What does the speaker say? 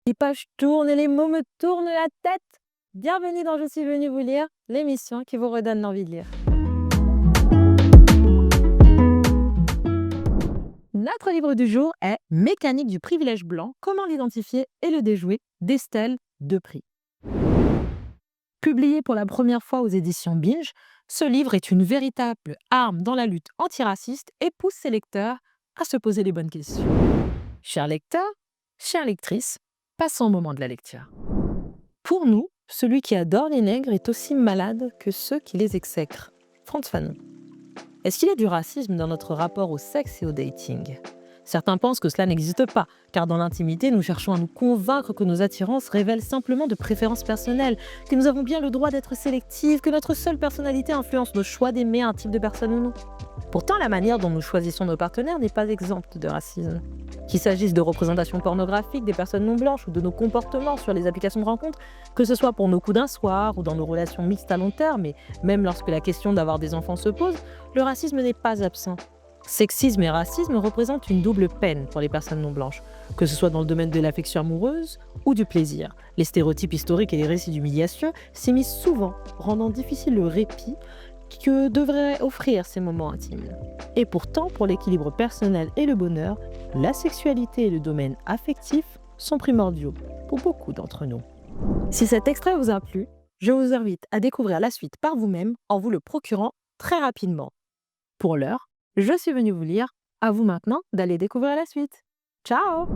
Les pages tournent et les mots me tournent la tête. Bienvenue dans Je suis venue vous lire, l'émission qui vous redonne l'envie de lire. Notre livre du jour est Mécanique du privilège blanc, comment l'identifier et le déjouer d'Estelle Depris. Publié pour la première fois aux éditions Binge, ce livre est une véritable arme dans la lutte antiraciste et pousse ses lecteurs à se poser les bonnes questions. Chers lecteurs, chères lectrices, passons au moment de la lecture. Pour nous, celui qui adore les nègres est aussi malade que ceux qui les exècrent. Frantz Fanon. Est-ce qu'il y a du racisme dans notre rapport au sexe et au dating ? Certains pensent que cela n'existe pas, car dans l'intimité, nous cherchons à nous convaincre que nos attirances révèlent simplement de préférences personnelles, que nous avons bien le droit d'être sélectifs, que notre seule personnalité influence nos choix d'aimer un type de personne ou non. Pourtant, la manière dont nous choisissons nos partenaires n'est pas exempte de racisme. Qu'il s'agisse de représentations pornographiques des personnes non blanches ou de nos comportements sur les applications de rencontres, que ce soit pour nos coups d'un soir ou dans nos relations mixtes à long terme, et même lorsque la question d'avoir des enfants se pose, le racisme n'est pas absent. Sexisme et racisme représentent une double peine pour les personnes non blanches, que ce soit dans le domaine de l'affection amoureuse ou du plaisir. Les stéréotypes historiques et les récits d'humiliation s'immiscent souvent, rendant difficile le répit que devraient offrir ces moments intimes. Et pourtant, pour l'équilibre personnel et le bonheur, la sexualité et le domaine affectif sont primordiaux pour beaucoup d'entre nous. Si cet extrait vous a plu, je vous invite à découvrir la suite par vous-même en vous le procurant très rapidement. Pour l'heure, je suis venue vous lire, à vous maintenant d'aller découvrir la suite. Ciao!